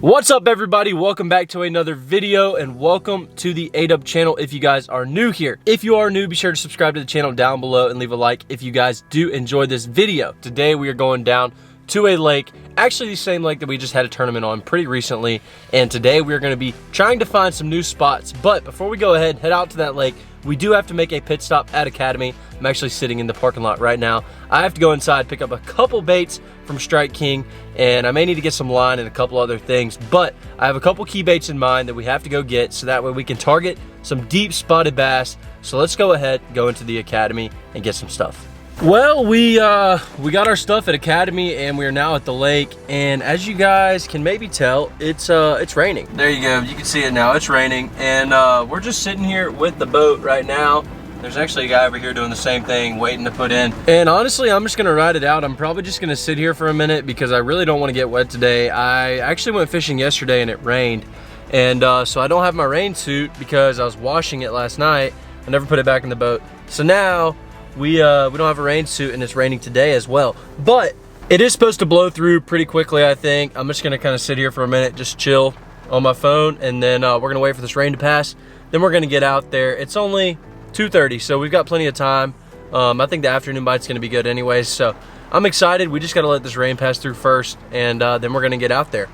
What's up everybody, welcome back to another video and welcome to the ADUB channel if you guys are new here. If you are new, be sure to subscribe to the channel down below and leave a like if you guys do enjoy this video. Today we are going down to a lake, actually the same lake that we just had a tournament on pretty recently, and today we are going to be trying to find some new spots. But before we go ahead, head out to that lake, we do have to make a pit stop at Academy. I'm actually sitting in the parking lot right now. I have to go inside, pick up a couple baits from Strike King, and I may need to get some line and a couple other things, but I have a couple key baits in mind that we have to go get so that way we can target some deep spotted bass. So let's go ahead, go into the Academy and get some stuff. Well, we got our stuff at Academy and we are now at the lake, and as you guys can maybe tell, it's raining. There you go, you can see it now, it's raining, and we're just sitting here with the boat right now. There's actually a guy over here doing the same thing, waiting to put in. And honestly, I'm just gonna ride it out. I'm probably just gonna sit here for a minute because I really don't wanna get wet today. I actually went fishing yesterday and it rained. And so I don't have my rain suit because I was washing it last night. I never put it back in the boat. So now we don't have a rain suit and it's raining today as well. But it is supposed to blow through pretty quickly, I think. I'm just gonna kind of sit here for a minute, just chill on my phone. And then we're gonna wait for this rain to pass. Then we're gonna get out there. It's only 2:30, so we've got plenty of time. I think the afternoon bite's gonna be good anyways, so I'm excited. We just gotta let this rain pass through first, and then we're gonna get out there.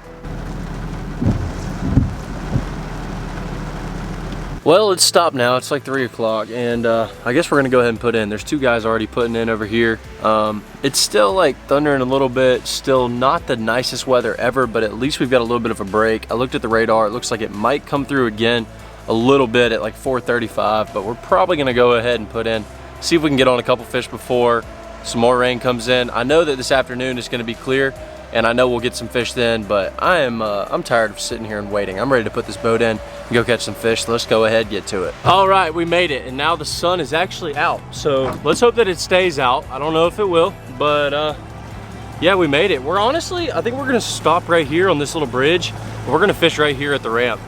Well, it's stopped now. It's like 3 o'clock, and I guess we're gonna go ahead and put in. There's 2 guys already putting in over here. It's still like thundering a little bit, still not the nicest weather ever, but at least we've got a little bit of a break. I looked at the radar, it looks like it might come through again a little bit at like 4:35, but we're probably gonna go ahead and put in, see if we can get on a couple fish before some more rain comes in. I know that this afternoon is gonna be clear, and I know we'll get some fish then, but I'm tired of sitting here and waiting. I'm ready to put this boat in and go catch some fish, so let's go ahead and get to it. All right, we made it, and now the sun is actually out, so let's hope that it stays out. I don't know if it will, but yeah, we made it. I think we're gonna stop right here on this little bridge, and we're gonna fish right here at the ramp.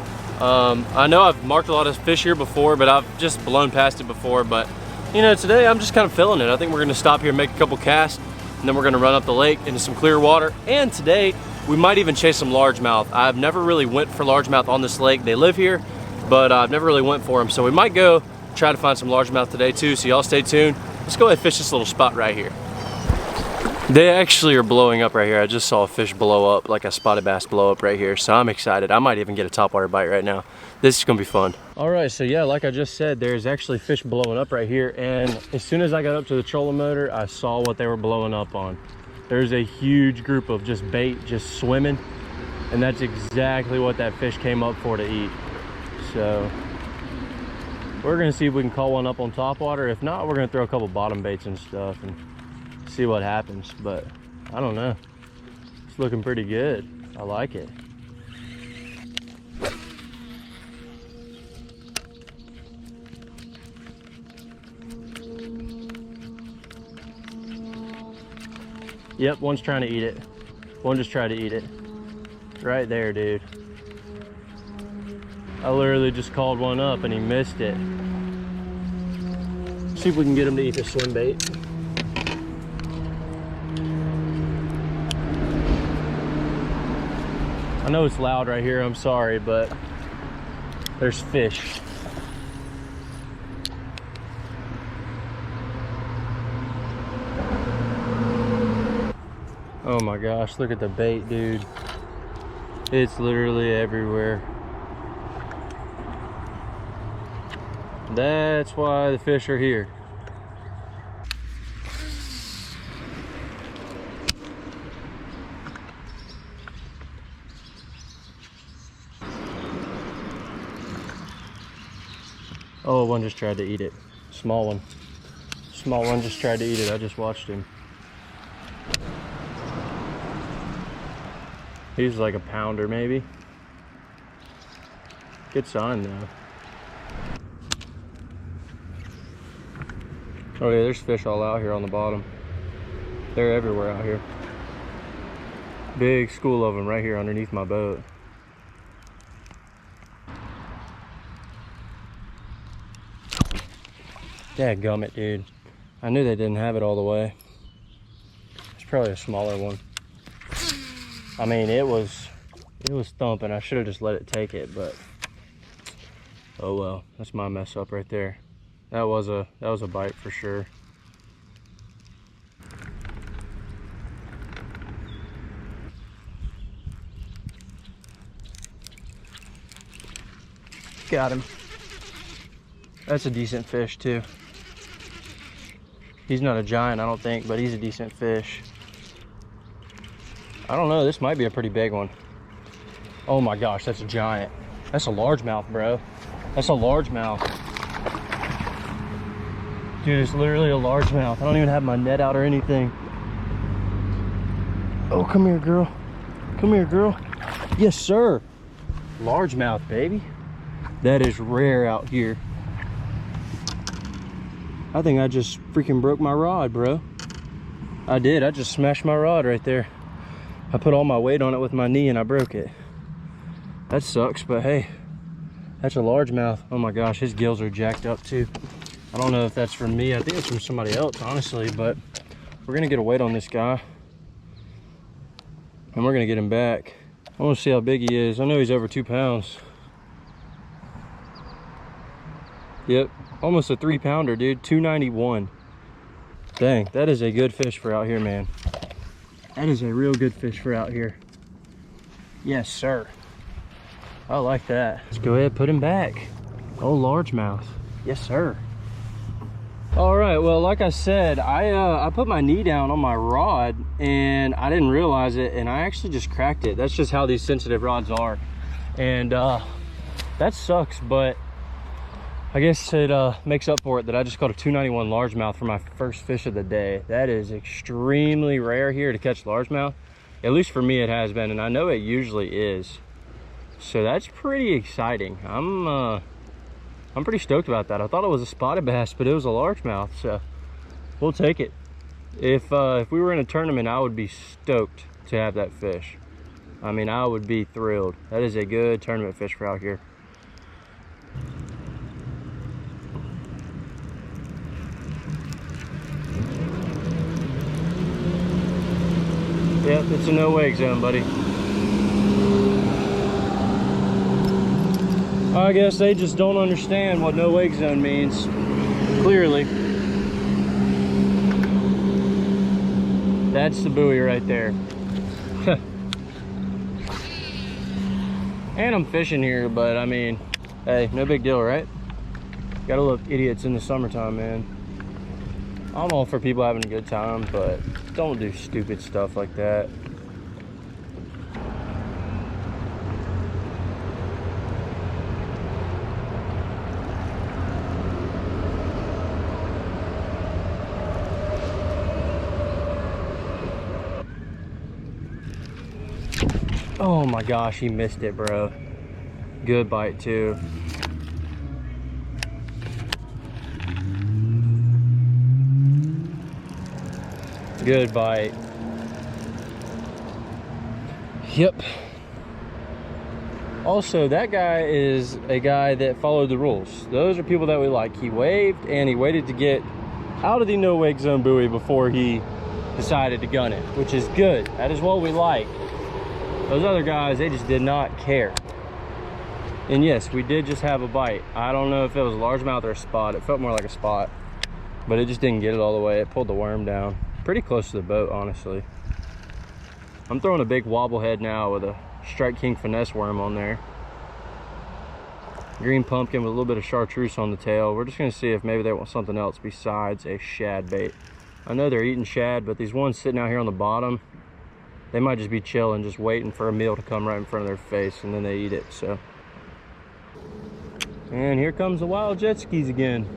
I know I've marked a lot of fish here before, but I've just blown past it before. But you know, today I'm just kind of feeling it. I think we're gonna stop here and make a couple casts, and then we're gonna run up the lake into some clear water. And today we might even chase some largemouth. I've never really went for largemouth on this lake. They live here, but I've never really went for them. So we might go try to find some largemouth today too. So y'all stay tuned. Let's go ahead and fish this little spot right here. They actually are blowing up right here. I just saw a fish blow up, like a spotted bass blow up right here. So I'm excited. I might even get a topwater bite right now. This is gonna be fun. All right, so yeah, like I just said, there's actually fish blowing up right here. And as soon as I got up to the trolling motor, I saw what they were blowing up on. There's a huge group of just bait, just swimming. And that's exactly what that fish came up for to eat. So we're gonna see if we can call one up on topwater. If not, we're gonna throw a couple bottom baits and stuff and see what happens. But I don't know, it's looking pretty good. I like it. Yep, one's trying to eat it. One just tried to eat it right there, dude. I literally just called one up and he missed it. See if we can get him to eat the swim bait. I know it's loud right here, I'm sorry, but there's fish. Oh my gosh, look at the bait, dude. It's literally everywhere. That's why the fish are here. Oh, one just tried to eat it. Small one. Small one just tried to eat it. I just watched him. He's like a pounder maybe. Good sign though. Oh yeah, there's fish all out here on the bottom. They're everywhere out here. Big school of them right here underneath my boat. Dadgummit, dude. I knew they didn't have it all the way. It's probably a smaller one. I mean, it was It was thumping. I should have just let it take it, but oh well. That's my mess up right there. That was a bite for sure. Got him. That's a decent fish too. He's not a giant, I don't think, but he's a decent fish. I don't know, this might be a pretty big one. Oh my gosh, that's a giant. That's a largemouth, bro. That's a largemouth. Dude, it's literally a largemouth. I don't even have my net out or anything. Oh, come here, girl. Come here, girl. Yes, sir. Largemouth, baby. That is rare out here. I think I just freaking broke my rod, bro. I did. I just smashed my rod right there. I put all my weight on it with my knee and I broke it. That sucks, but hey, that's a largemouth. Oh my gosh, his gills are jacked up too. I don't know if that's from me. I think it's from somebody else, honestly, but we're gonna get a weight on this guy and we're gonna get him back. I want to see how big he is. I know he's over 2 pounds. Yep, almost a 3-pounder, dude. 291. Dang, that is a good fish for out here, man. That is a real good fish for out here. Yes, sir. I like that. Let's go ahead and put him back. Oh, largemouth. Yes, sir. All right, well, like I said, I put my knee down on my rod and I didn't realize it, and I actually just cracked it. That's just how these sensitive rods are. And that sucks, but I guess it makes up for it that I just caught a 291 largemouth for my first fish of the day. That is extremely rare here to catch largemouth. At least for me it has been, and I know it usually is. So that's pretty exciting. I'm pretty stoked about that. I thought it was a spotted bass, but it was a largemouth, so we'll take it. If we were in a tournament, I would be stoked to have that fish. I mean, I would be thrilled. That is a good tournament fish for out here. Yep, it's a no wake zone, buddy. I guess they just don't understand what no wake zone means, clearly. That's the buoy right there. And I'm fishing here, but I mean, hey, no big deal, right? Gotta look idiots in the summertime, man. I'm all for people having a good time, but don't do stupid stuff like that. Oh my gosh, he missed it, bro. Good bite too. Good bite. Yep. Also, that guy is a guy that followed the rules. Those are people that we like. He waved and he waited to get out of the no wake zone buoy before he decided to gun it, which is good. That is what we like. Those other guys, they just did not care. And yes, we did just have a bite. I don't know if it was a largemouth or a spot. It felt more like a spot, but it just didn't get it all the way. It pulled the worm down. Pretty close to the boat, honestly. I'm throwing a big wobble head now with a Strike King finesse worm on there. Green pumpkin with a little bit of chartreuse on the tail. We're just gonna see if maybe they want something else besides a shad bait. I know they're eating shad, but these ones sitting out here on the bottom, they might just be chilling, just waiting for a meal to come right in front of their face, and then they eat it, so. And here comes the wild jet skis again.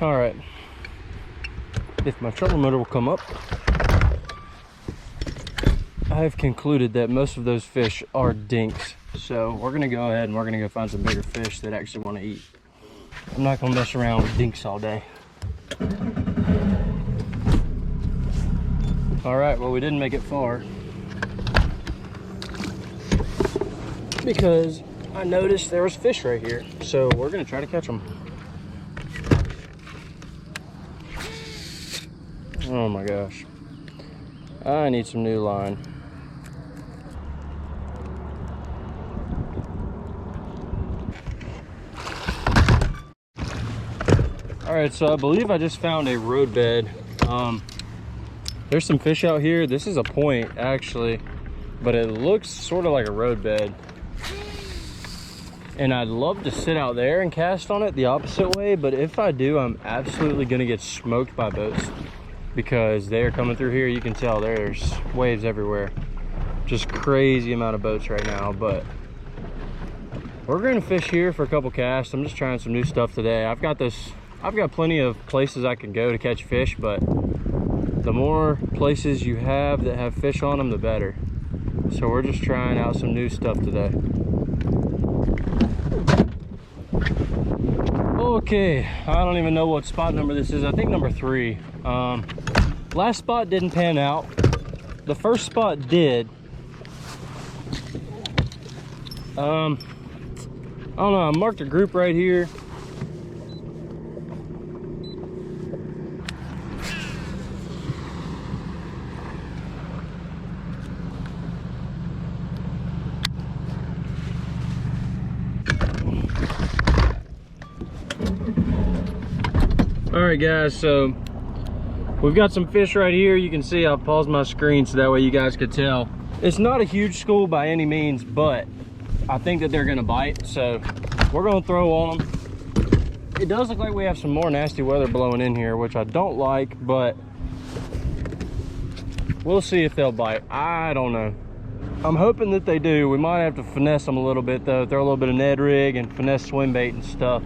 All right, if my trolling motor will come up. I've concluded that most of those fish are dinks. So we're gonna go ahead and we're gonna go find some bigger fish that actually want to eat. I'm not gonna mess around with dinks all day. All right, well, we didn't make it far because I noticed there was fish right here. So we're gonna try to catch them. Oh my gosh. I need some new line. All right, so I believe I just found a road bed. There's some fish out here. This is a point actually, but it looks sort of like a road bed. And I'd love to sit out there and cast on it the opposite way, but if I do, I'm absolutely gonna get smoked by boats because they're coming through here. You can tell there's waves everywhere. Just crazy amount of boats right now, but we're gonna fish here for a couple casts. I'm just trying some new stuff today. I've got plenty of places I can go to catch fish, but the more places you have that have fish on them, the better. So we're just trying out some new stuff today. Okay, I don't even know what spot number this is. I think number 3. Last spot didn't pan out. The first spot did. I don't know, I marked a group right here. All right guys, so we've got some fish right here. You can see I've paused my screen so that way you guys could tell. It's not a huge school by any means, but I think that they're gonna bite, so we're gonna throw on them. It does look like we have some more nasty weather blowing in here, which I don't like, but we'll see if they'll bite. I don't know. I'm hoping that they do. We might have to finesse them a little bit though, throw a little bit of Ned rig and finesse swim bait and stuff.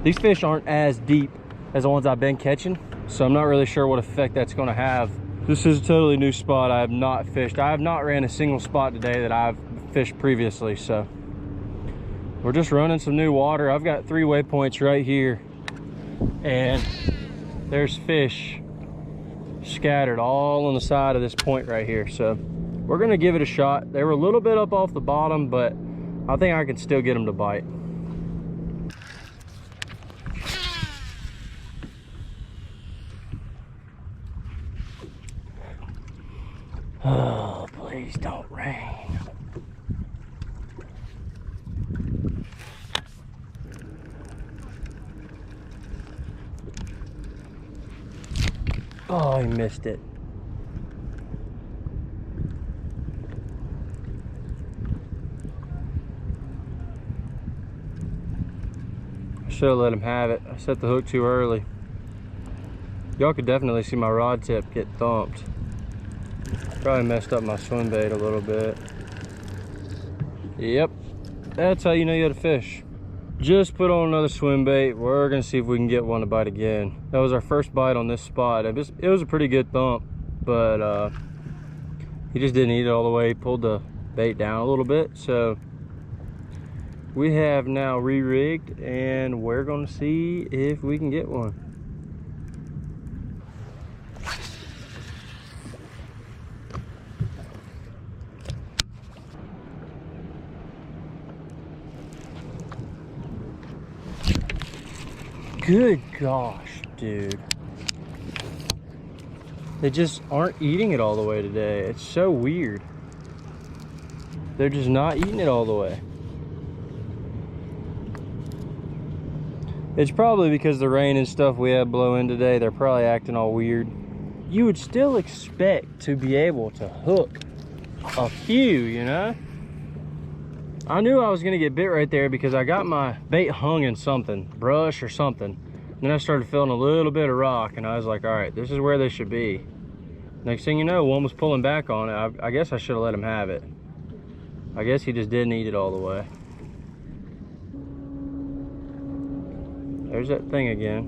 These fish aren't as deep as the ones I've been catching, so I'm not really sure what effect that's going to have. This is a totally new spot I have not fished. I have not ran a single spot today that I've fished previously, so we're just running some new water. I've got 3 waypoints right here, and there's fish scattered all on the side of this point right here, so we're going to give it a shot. They were a little bit up off the bottom, but I think I can still get them to bite. Oh, please don't rain. Oh, he missed it. I should have let him have it. I set the hook too early. Y'all could definitely see my rod tip get thumped. Probably messed up my swim bait a little bit. Yep, that's how you know you had a fish. Just put on another swim bait. We're gonna see if we can get one to bite again. That was our first bite on this spot. It was a pretty good thump, but he just didn't eat it all the way. He pulled the bait down a little bit, so we have now re-rigged and we're gonna see if we can get one. Good gosh, dude. They just aren't eating it all the way today. It's so weird. They're just not eating it all the way. It's probably because the rain and stuff we had blow in today, they're probably acting all weird. You would still expect to be able to hook a few, you know? I knew I was gonna get bit right there because I got my bait hung in something, brush or something. Then I started feeling a little bit of rock and I was like, all right, this is where they should be. Next thing you know, one was pulling back on it. I guess I should have let him have it. I guess he just didn't eat it all the way. There's that thing again.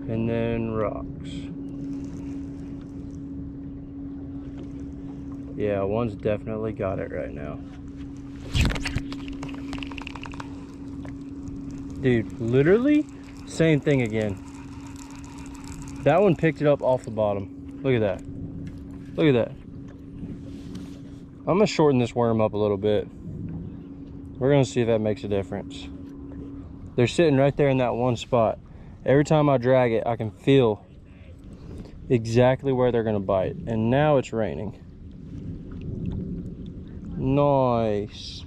And then rocks. Yeah, one's definitely got it right now. Dude, literally, same thing again. That one picked it up off the bottom. Look at that. Look at that. I'm gonna shorten this worm up a little bit. We're gonna see if that makes a difference. They're sitting right there in that one spot. Every time I drag it, I can feel exactly where they're gonna bite. And now it's raining. Nice.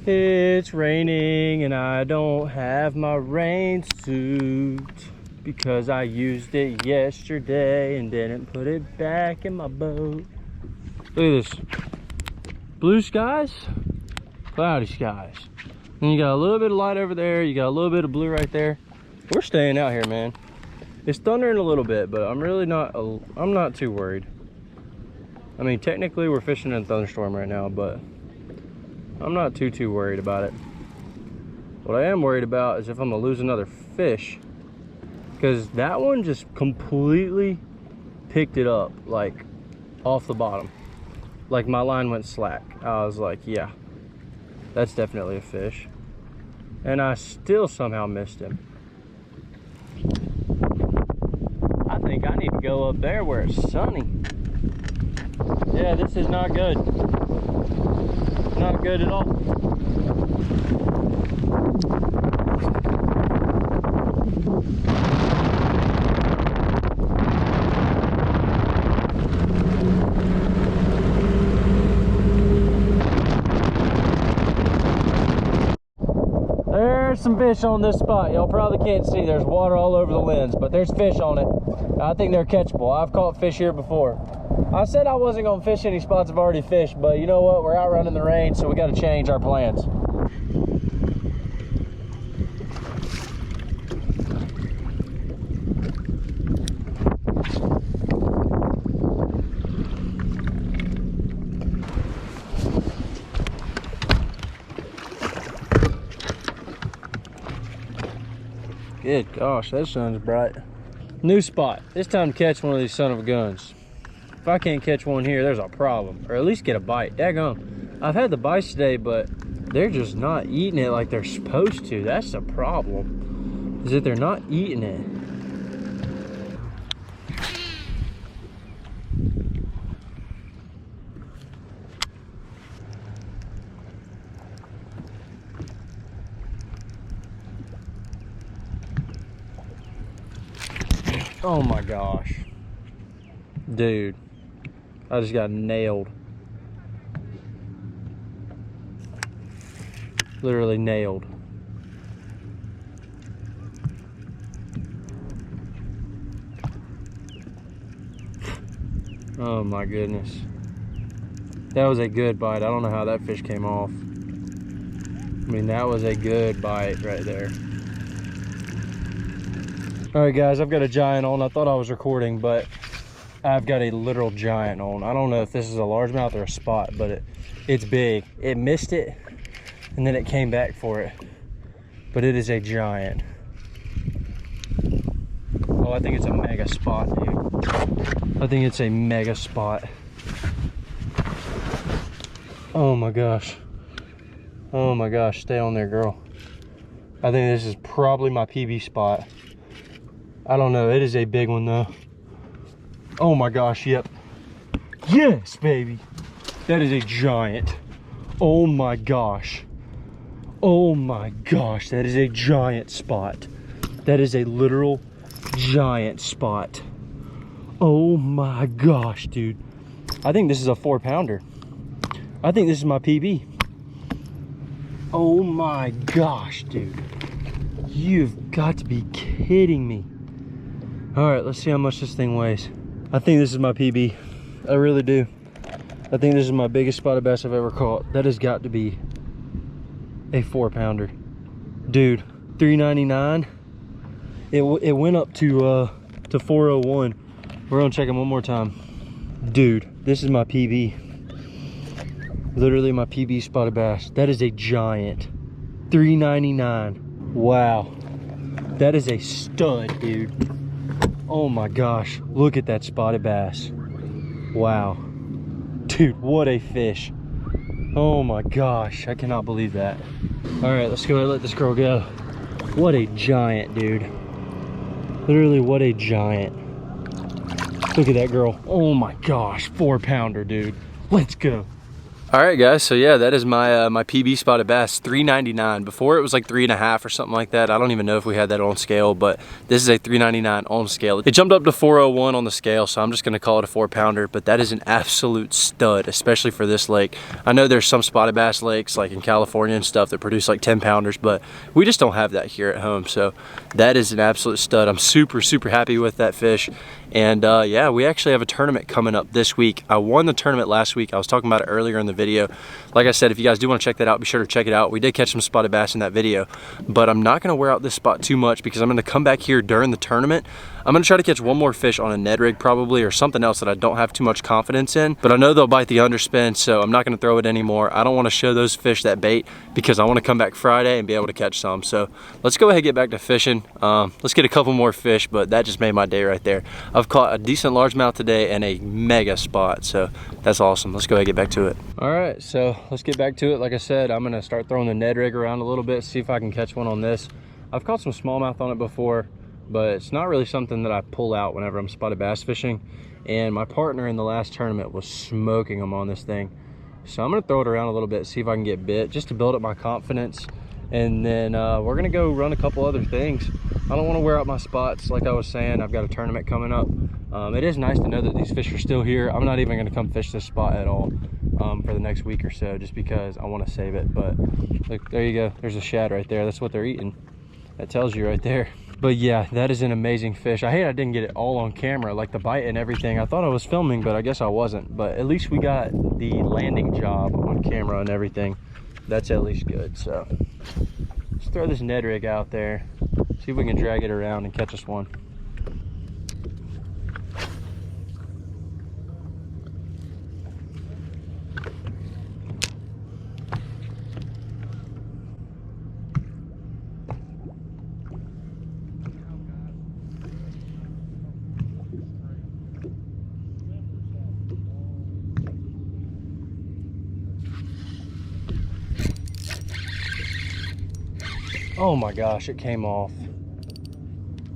It's raining and I don't have my rain suit because I used it yesterday and didn't put it back in my boat. Look at this. Blue skies, cloudy skies. And you got a little bit of light over there. You got a little bit of blue right there. We're staying out here, man. It's thundering a little bit, but I'm really not, I'm not too worried. I mean, technically we're fishing in a thunderstorm right now, but I'm not too worried about it. What I am worried about is if I'm gonna lose another fish, because that one just completely picked it up, like off the bottom. Like my line went slack. I was like, yeah, that's definitely a fish. And I still somehow missed him. I think I need to go up there where it's sunny. Yeah, this is not good. Not good at all. There's some fish on this spot. Y'all probably can't see. There's water all over the lens, but there's fish on it. I think they're catchable. I've caught fish here before. I said I wasn't going to fish any spots I've already fished, but you know what? We're out running the rain, so we got to change our plans. Good gosh, that sun's bright. New spot. It's time to catch one of these son of a guns. If I can't catch one here, there's a problem. Or at least get a bite. Daggone. I've had the bites today, but they're just not eating it like they're supposed to. That's the problem. Is that they're not eating it. Oh my gosh. Dude. I just got nailed. Literally nailed. Oh my goodness. That was a good bite. I don't know how that fish came off. I mean, that was a good bite right there. All right, guys, I've got a giant on. I thought I was recording, but I've got a literal giant on. I don't know if this is a largemouth or a spot, but it's big. It missed it, and then it came back for it. But it is a giant. Oh, I think it's a mega spot, dude. I think it's a mega spot. Oh my gosh. Oh my gosh, stay on there, girl. I think this is probably my PB spot. I don't know, it is a big one though. Oh my gosh, yep. Yes, baby. That is a giant. Oh my gosh. Oh my gosh, that is a giant spot. That is a literal giant spot. Oh my gosh, dude. I think this is a 4-pounder. I think this is my PB. Oh my gosh, dude. You've got to be kidding me. All right, let's see how much this thing weighs. I think this is my PB. I really do. I think this is my biggest spotted bass I've ever caught. That has got to be a 4-pounder. Dude, $3.99. It went up to 401. We're gonna check it one more time. Dude, this is my PB. Literally my PB spotted bass. That is a giant. $3.99. Wow. That is a stud, dude. Oh my gosh, look at that spotted bass. Wow. Dude, what a fish. Oh my gosh, I cannot believe that. All right, let's go ahead and let this girl go. What a giant, dude. Literally, what a giant. Look at that girl. Oh my gosh, 4-pounder, dude. Let's go. All right, guys, so yeah, that is my my PB spotted bass, $3.99. Before it was like 3.5 or something like that. I don't even know if we had that on scale, but this is a $3.99 on scale. It jumped up to 401 on the scale, so I'm just gonna call it a 4-pounder, but that is an absolute stud, especially for this lake. I know there's some spotted bass lakes like in California and stuff that produce like 10-pounders, but we just don't have that here at home, so that is an absolute stud. I'm super, super happy with that fish. And yeah, we actually have a tournament coming up this week. I won the tournament last week. I was talking about it earlier in the video. Like I said, if you guys do want to check that out, be sure to check it out. We did catch some spotted bass in that video, but I'm not going to wear out this spot too much because I'm going to come back here during the tournament. I'm going to try to catch one more fish on a Ned rig probably, or something else that I don't have too much confidence in, but I know they'll bite the underspin, so I'm not going to throw it anymore. I don't want to show those fish that bait because I want to come back Friday and be able to catch some. So let's go ahead and get back to fishing. Let's get a couple more fish, but that just made my day right there. I've caught a decent largemouth today and a mega spot, so that's awesome. Let's go ahead and get back to it. All right, so let's get back to it. Like I said, I'm gonna start throwing the Ned rig around a little bit, see if I can catch one on this. I've caught some smallmouth on it before, but it's not really something that I pull out whenever I'm spotted bass fishing. And my partner in the last tournament was smoking them on this thing. So I'm gonna throw it around a little bit, see if I can get bit, just to build up my confidence. And then we're gonna go run a couple other things. I don't want to wear out my spots. Like I was saying, I've got a tournament coming up. It is nice to know that these fish are still here. I'm not even gonna come fish this spot at all for the next week or so, just because I want to save it. But look, there you go. There's a shad right there. That's what they're eating. That tells you right there. But yeah, that is an amazing fish. I hate I didn't get it all on camera, like the bite and everything. I thought I was filming, but I guess I wasn't. But at least we got the landing job on camera and everything. That's at least good. So let's throw this Ned rig out there, see if we can drag it around and catch us one. Oh my gosh, it came off.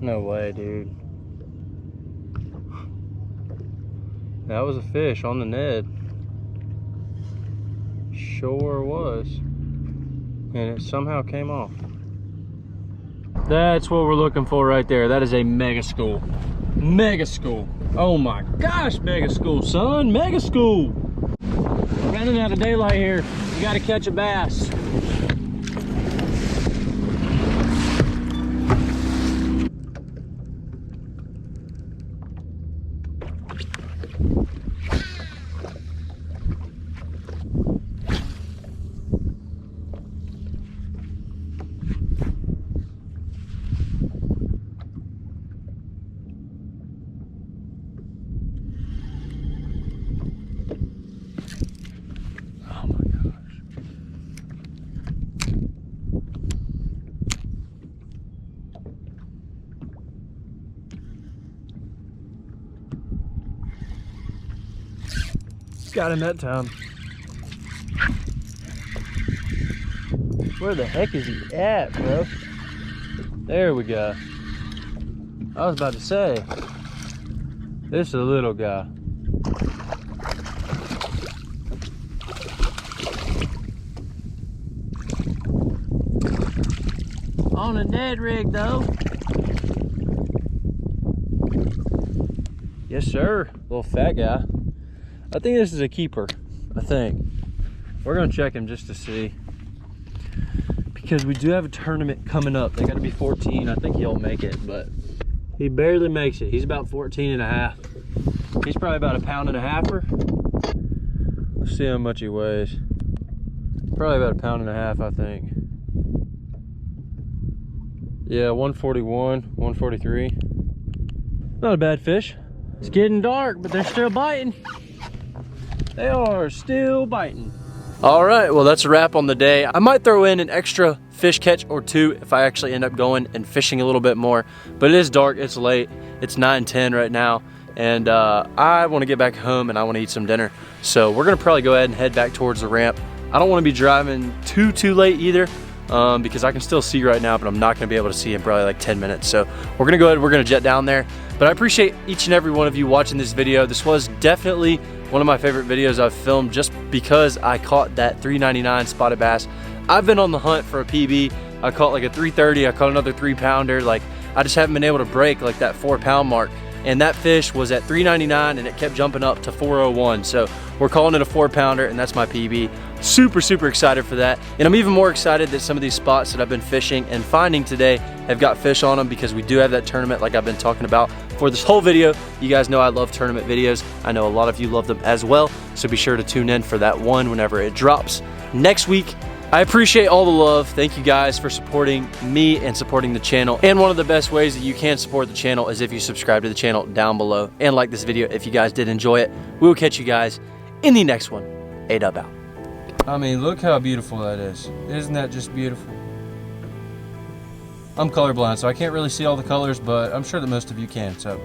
No way, dude. That was a fish on the Ned. Sure was. And it somehow came off. That's what we're looking for right there. That is a mega school. Mega school. Oh my gosh, mega school, son. Mega school. We're running out of daylight here. You gotta catch a bass. Got him that time. Where the heck is he at, bro? There we go. I was about to say, this is a little guy. On a Ned rig though. Yes sir, little fat guy. I think this is a keeper, I think. We're gonna check him just to see. Because we do have a tournament coming up. They gotta be 14. I think he'll make it, but he barely makes it. He's about 14 and a half. He's probably about a pound and a halfer. Let's see how much he weighs. Probably about a pound and a half, I think. Yeah, 141, 143. Not a bad fish. It's getting dark, but they're still biting. They are still biting. All right, well, that's a wrap on the day. I might throw in an extra fish catch or two if I actually end up going and fishing a little bit more, but it is dark, it's late. It's 9:10 right now, and I want to get back home and I want to eat some dinner. So we're gonna probably go ahead and head back towards the ramp. I don't want to be driving too late either, because I can still see right now, but I'm not gonna be able to see in probably like 10 minutes. So we're gonna go ahead, we're gonna jet down there. But I appreciate each and every one of you watching this video. This was definitely one of my favorite videos I've filmed, just because I caught that 399 spotted bass. I've been on the hunt for a PB. I caught like a 330, I caught another 3-pounder. Like, I just haven't been able to break like that 4-pound mark. And that fish was at 399 and it kept jumping up to 401. So we're calling it a 4-pounder, and that's my PB. Super excited for that. And I'm even more excited that some of these spots that I've been fishing and finding today have got fish on them, because we do have that tournament like I've been talking about for this whole video. You guys know I love tournament videos. I know a lot of you love them as well. So be sure to tune in for that one whenever it drops next week. I appreciate all the love. Thank you guys for supporting me and supporting the channel. And one of the best ways that you can support the channel is if you subscribe to the channel down below and like this video if you guys did enjoy it. We will catch you guys in the next one. ADUB out. I mean, look how beautiful that is. Isn't that just beautiful? I'm colorblind, so I can't really see all the colors, but I'm sure that most of you can. So